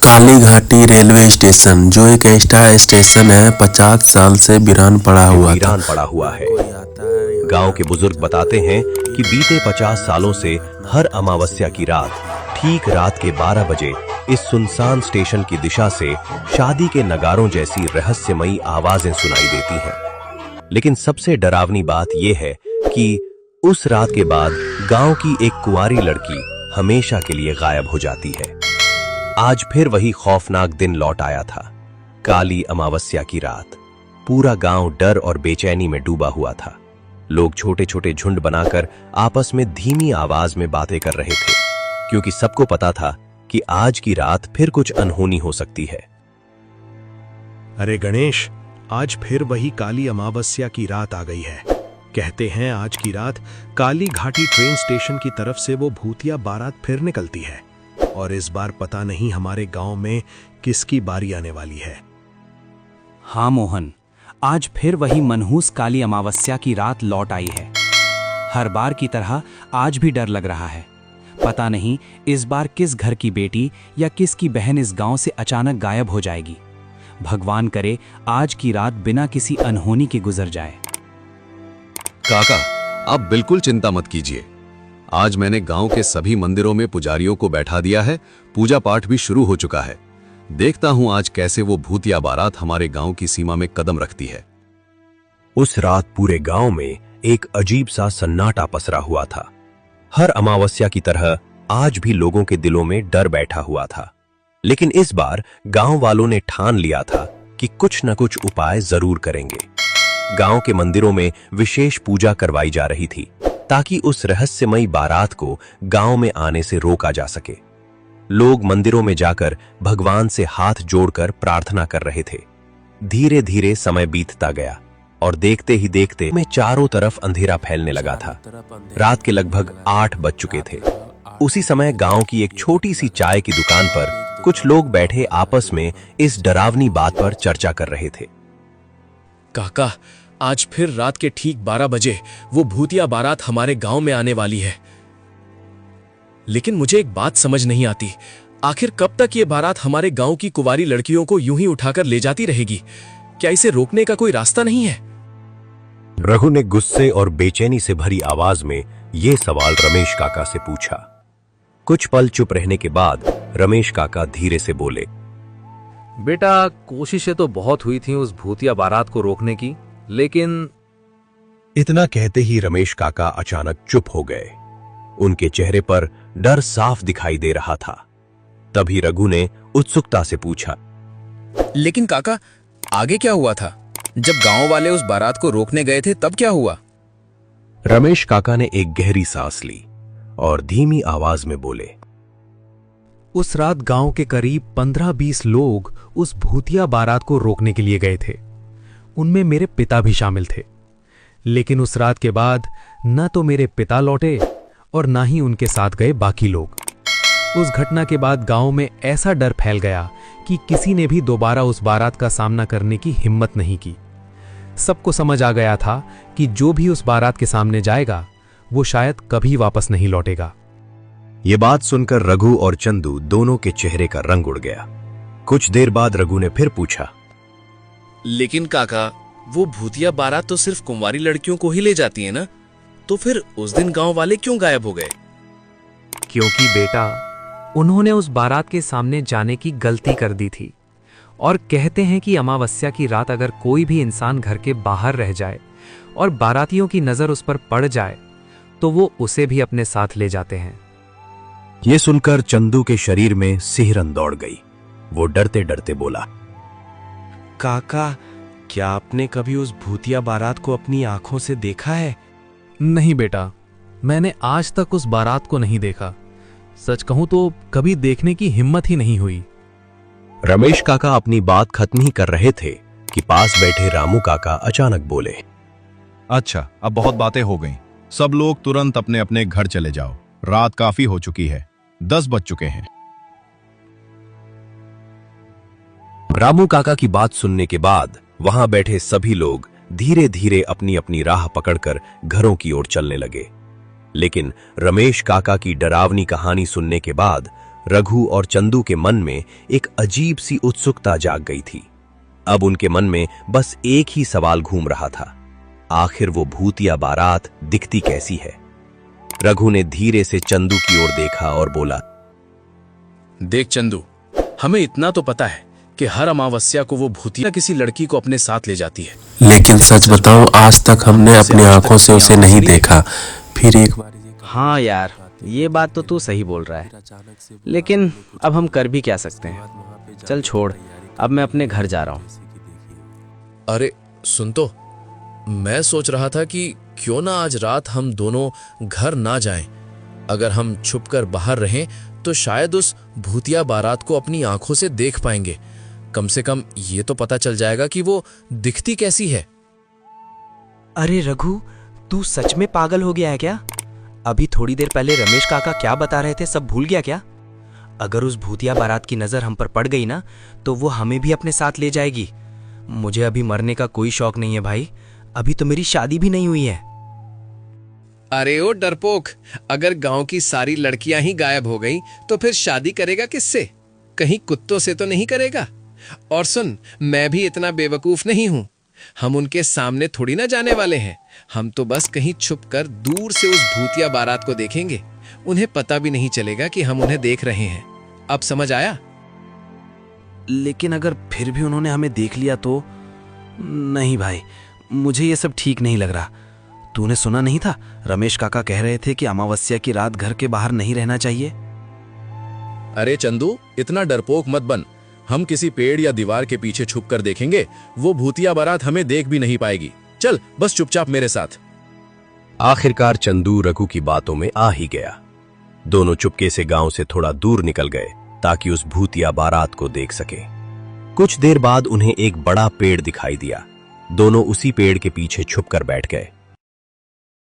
कालीघाटी railway station, जो एक ऐसा स्टेशन है 50 साल से वीरान पड़ा हुआ है। गांव के बुजुर्ग बताते हैं कि बीते 50 सालों से हर अमावस्या की रात ठीक रात के 12 बजे इस सुनसान स्टेशन की दिशा से शादी के नगारों जैसी रहस्यमयी आवाजें सुनाई देती हैं। लेकिन सबसे डरावनी बात यह है कि उस रात के बाद गांव की एक कुंवारी लड़की हमेशा के लिए गायब हो जाती है। आज फिर वही खौफनाक दिन लौट आया था। काली अमावस्या की रात पूरा गांव डर और बेचैनी में डूबा हुआ था। लोग छोटे छोटे झुंड बनाकर आपस में धीमी आवाज में बातें कर रहे थे, क्योंकि सबको पता था कि आज की रात फिर कुछ अनहोनी हो सकती है। अरे गणेश, आज फिर वही काली अमावस्या की रात आ गई है। कहते हैं आज की रात काली घाटी ट्रेन स्टेशन की तरफ से वो भूतिया बारात फिर निकलती है, और इस बार पता नहीं हमारे गांव में किसकी बारी आने वाली है। हाँ मोहन, आज फिर वही मनहूस काली अमावस्या की रात लौट आई है। हर बार की तरह आज भी डर लग रहा है। पता नहीं इस बार किस घर की बेटी या किसकी बहन इस गांव से अचानक गायब हो जाएगी। भगवान करे आज की रात बिना किसी अनहोनी के गुजर जाए। काका, आप बिल्कुल चिंता मत कीजिए। आज मैंने गांव के सभी मंदिरों में पुजारियों को बैठा दिया है। पूजा पाठ भी शुरू हो चुका है। देखता हूं आज कैसे वो भूतिया बारात हमारे गांव की सीमा में कदम रखती है। उस रात पूरे गांव में एक अजीब सा सन्नाटा पसरा हुआ था। हर अमावस्या की तरह आज भी लोगों के दिलों में डर बैठा हुआ था। लेकिन इस बार गांव वालों ने ठान लिया था कि कुछ न कुछ उपाय जरूर करेंगे। गांव के मंदिरों में विशेष पूजा करवाई जा रही थी, ताकि उस रहस्यमयी बारात को गांव में आने से रोका जा सके। लोग मंदिरों में जाकर भगवान से हाथ जोड़कर प्रार्थना कर रहे थे। धीरे धीरे समय बीतता गया और देखते ही देखते में चारों तरफ अंधेरा फैलने लगा था। रात के लगभग 8 बज चुके थे। उसी समय गांव की एक छोटी सी चाय की दुकान पर कुछ लोग बैठे आपस में इस डरावनी बात पर चर्चा कर रहे थे। काका, आज फिर रात के ठीक 12 बजे वो भूतिया बारात हमारे गांव में आने वाली है। लेकिन मुझे एक बात समझ नहीं आती, आखिर कब तक ये बारात हमारे गांव की कुंवारी लड़कियों को यूं ही उठाकर ले जाती रहेगी? क्या इसे रोकने का कोई रास्ता नहीं है? रघु ने गुस्से और बेचैनी से भरी आवाज में यह सवाल रमेश काका से पूछा। कुछ पल चुप रहने के बाद रमेश काका धीरे से बोले, बेटा, कोशिशें तो बहुत हुई थी उस भूतिया बारात को रोकने की, लेकिन... इतना कहते ही रमेश काका अचानक चुप हो गए। उनके चेहरे पर डर साफ दिखाई दे रहा था। तभी रघु ने उत्सुकता से पूछा, लेकिन काका, आगे क्या हुआ था? जब गांव वाले उस बारात को रोकने गए थे तब क्या हुआ? रमेश काका ने एक गहरी सांस ली और धीमी आवाज में बोले, उस रात गांव के करीब 15-20 लोग उस भूतिया बारात को रोकने के लिए गए थे। उनमें मेरे पिता भी शामिल थे। लेकिन उस रात के बाद न तो मेरे पिता लौटे और न ही उनके साथ गए बाकी लोग। उस घटना के बाद गांव में ऐसा डर फैल गया कि किसी ने भी दोबारा उस बारात का सामना करने की हिम्मत नहीं की। सबको समझ आ गया था कि जो भी उस बारात के सामने जाएगा वो शायद कभी वापस नहीं लौटेगा। ये बात सुनकर रघु और चंदू दोनों के चेहरे का रंग उड़ गया। कुछ देर बाद रघु ने फिर पूछा, लेकिन काका, वो भूतिया बारात तो सिर्फ कुंवारी लड़कियों को ही ले जाती है ना? तो फिर उस दिन गांव वाले क्यों गायब हो गए? क्योंकि बेटा, उन्होंने उस बारात के सामने जाने की गलती कर दी थी। और कहते हैं कि अमावस्या की रात अगर कोई भी इंसान घर के बाहर रह जाए और बारातियों की नजर उस पर पड़ जाए तो वो उसे भी अपने साथ ले जाते हैं। यह सुनकर चंदू के शरीर में सिहरन दौड़ गई। वो डरते डरते बोला, काका, क्या आपने कभी उस भूतिया बारात को अपनी आंखों से देखा है? नहीं बेटा, मैंने आज तक उस बारात को नहीं देखा। सच कहूं तो कभी देखने की हिम्मत ही नहीं हुई। रमेश काका अपनी बात खत्म ही कर रहे थे कि पास बैठे रामू काका अचानक बोले, अच्छा, अब बहुत बातें हो गईं। सब लोग तुरंत अपने अपने घर चले जाओ। रात काफी हो चुकी है, 10 बज चुके हैं। रामू काका की बात सुनने के बाद वहां बैठे सभी लोग धीरे धीरे अपनी अपनी राह पकड़कर घरों की ओर चलने लगे। लेकिन रमेश काका की डरावनी कहानी सुनने के बाद रघु और चंदू के मन में एक अजीब सी उत्सुकता जाग गई थी। अब उनके मन में बस एक ही सवाल घूम रहा था, आखिर वो भूतिया बारात दिखती कैसी है। रघु ने धीरे से चंदू की ओर देखा और बोला, देख चंदू, हमें इतना तो पता है कि हर अमावस्या को वो भूतिया किसी लड़की को अपने साथ ले जाती है। लेकिन सच बताऊं, आज तक हमने अपनी आंखों से उसे नहीं देखा। फिर एक बार हाँ यार, ये बात तो तू सही बोल रहा है, लेकिन अब हम कर भी क्या सकते हैं। चल छोड़, अब मैं अपने घर जा रहा हूँ। अरे सुन तो, मैं सोच रहा था कि क्यों ना आज रात हम दोनों घर ना जाएं। अगर हम छुपकर बाहर रहें तो शायद उस भूतिया बारात को अपनी आंखों से देख पाएंगे। कम से कम ये तो पता चल जाएगा कि वो दिखती कैसी है। अरे रघु, तू सच में पागल हो गया है क्या? अभी थोड़ी देर पहले रमेश काका क्या बता रहे थे सब भूल गया क्या? अगर उस भूतिया बारात की नजर हम पर पड़ गई ना, तो वो हमें भी अपने साथ ले जाएगी। मुझे अभी मरने का कोई शौक नहीं है भाई, अभी तो मेरी शादी भी नहीं हुई है। अरे ओ डरपोक, अगर गांव की सारी लड़कियां ही गायब हो गईं, तो फिर शादी करेगा किससे? कहीं कुत्तों से तो नहीं करेगा। और सुन, मैं भी इतना बेवकूफ नहीं हूं। हम उनके सामने थोड़ी ना जाने वाले हैं। हम तो बस कहीं छुपकर दूर से उस भूतिया बारात को देखेंगे। उन्हें पता भी नहीं चलेगा कि हम उन्हें देख रहे हैं। अब समझ आया? लेकिन अगर फिर भी उन्होंने हमें देख लिया तो? नहीं भाई, मुझे ये सब ठीक नहीं लग रहा। तूने सुना नहीं था, रमेश काका कह रहे थे कि अमावस्या की रात घर के बाहर नहीं रहना चाहिए। अरे चंदू, इतना डरपोक मत बन। हम किसी पेड़ या दीवार के पीछे छुपकर देखेंगे, वो भूतिया बारात हमें देख भी नहीं पाएगी। चल बस चुपचाप मेरे साथ। आखिरकार चंदू रघु की बातों में आ ही गया। दोनों चुपके से गांव से थोड़ा दूर निकल गए ताकि उस भूतिया बारात को देख सके। कुछ देर बाद उन्हें एक बड़ा पेड़ दिखाई दिया। दोनों उसी पेड़ के पीछे छुपकर बैठ गए।